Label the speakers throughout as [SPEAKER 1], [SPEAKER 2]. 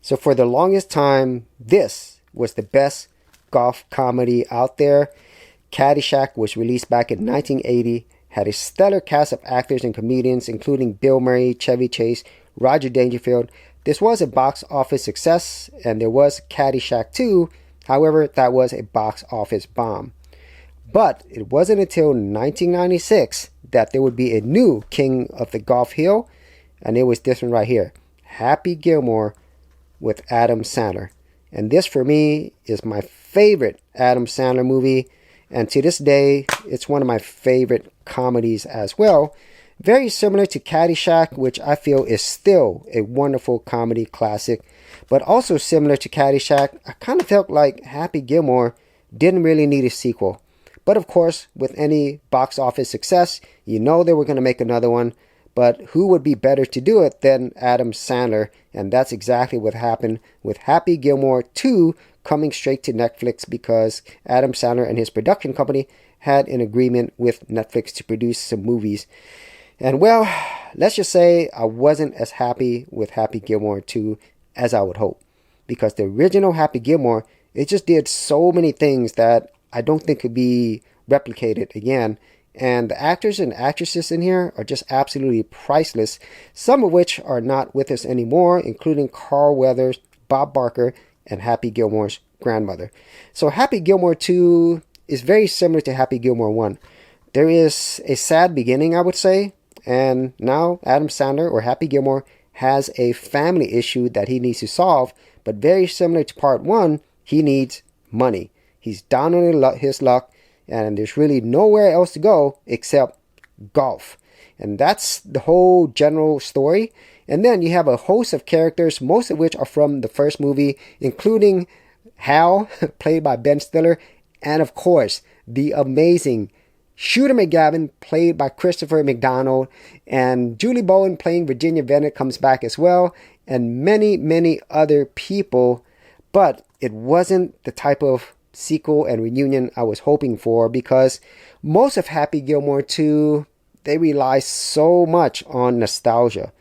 [SPEAKER 1] So for the longest time, this was the best golf comedy out there. Caddyshack was released back in 1980, had a stellar cast of actors and comedians, including Bill Murray, Chevy Chase, Roger Dangerfield. This was a box office success, and there was Caddyshack 2. However, that was a box office bomb. But it wasn't until 1996 that there would be a new King of the Golf Hill, and it was this one right here, Happy Gilmore with Adam Sandler. And this for me is my favorite Adam Sandler movie, and to this day, it's one of my favorite comedies as well. Very similar to Caddyshack, which I feel is still a wonderful comedy classic. But also similar to Caddyshack, I kind of felt like Happy Gilmore didn't really need a sequel. But of course, with any box office success, you know they were going to make another one. But who would be better to do it than Adam Sandler? And that's exactly what happened with Happy Gilmore 2 coming straight to Netflix, because Adam Sandler and his production company had an agreement with Netflix to produce some movies. And well, let's just say I wasn't as happy with Happy Gilmore 2 as I would hope. Because the original Happy Gilmore, it just did so many things that I don't think could be replicated again. And the actors and actresses in here are just absolutely priceless. Some of which are not with us anymore, including Carl Weathers, Bob Barker, and Happy Gilmore's grandmother. So Happy Gilmore 2 is very similar to Happy Gilmore 1. There is a sad beginning, I would say. And now Adam Sandler, or Happy Gilmore, has a family issue that he needs to solve. But very similar to part 1, he needs money. He's down on his luck, and there's really nowhere else to go except golf. And that's the whole general story. And then you have a host of characters, most of which are from the first movie, including Hal, played by Ben Stiller, and of course, the amazing Shooter McGavin, played by Christopher McDonald, and Julie Bowen playing Virginia Bennett comes back as well, and many, many other people. But it wasn't the type of sequel and reunion I was hoping for, because most of Happy Gilmore 2, they rely so much on nostalgia.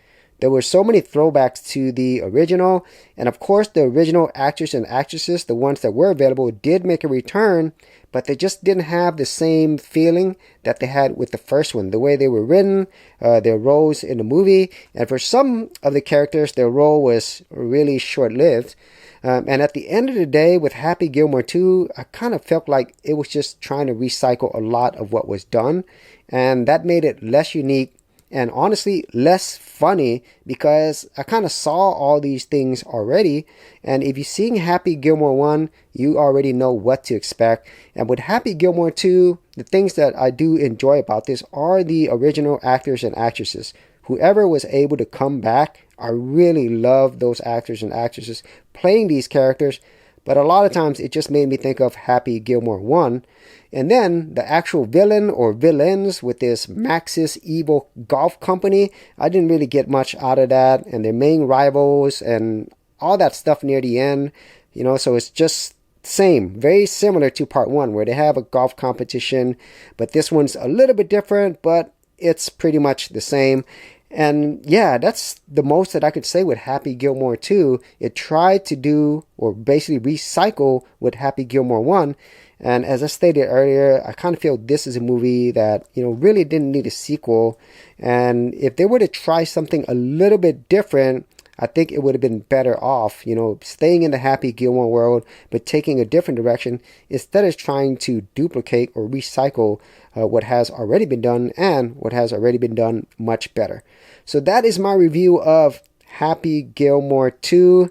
[SPEAKER 1] There were so many throwbacks to the original, and of course the original actors and actresses, the ones that were available, did make a return, but they just didn't have the same feeling that they had with the first one. The way they were written, their roles in the movie, and for some of the characters, their role was really short-lived. And at the end of the day, with Happy Gilmore 2, I kind of felt like it was just trying to recycle a lot of what was done. And that made it less unique and honestly less funny, because I kind of saw all these things already. And if you've seen Happy Gilmore 1, you already know what to expect. And with Happy Gilmore 2, the things that I do enjoy about this are the original actors and actresses. Whoever was able to come back, I really love those actors and actresses playing these characters. But a lot of times it just made me think of Happy Gilmore 1. And then the actual villain or villains with this Maxis evil golf company, I didn't really get much out of that. And their main rivals and all that stuff near the end. You know, so it's just same, very similar to part 1, where they have a golf competition. But this one's a little bit different, but it's pretty much the same. And yeah, that's the most that I could say with Happy Gilmore 2. It tried to do, or basically recycle, with Happy Gilmore 1. And as I stated earlier, I kind of feel this is a movie that, you know, really didn't need a sequel. And if they were to try something a little bit different, I think it would have been better off, you know, staying in the Happy Gilmore world, but taking a different direction instead of trying to duplicate or recycle what has already been done, and what has already been done much better. So that is my review of Happy Gilmore 2.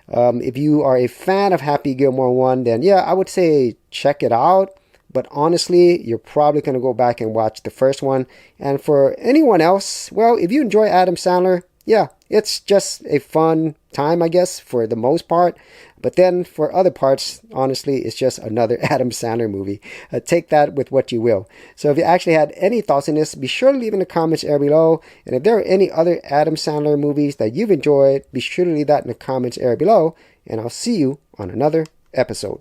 [SPEAKER 1] If you are a fan of Happy Gilmore 1, then yeah, I would say check it out. But honestly, you're probably going to go back and watch the first one. And for anyone else, well, if you enjoy Adam Sandler, yeah, it's just a fun time, I guess, for the most part. But then for other parts, honestly, it's just another Adam Sandler movie. Take that with what you will. So if you actually had any thoughts on this, be sure to leave in the comments area below. And if there are any other Adam Sandler movies that you've enjoyed, be sure to leave that in the comments area below. And I'll see you on another episode.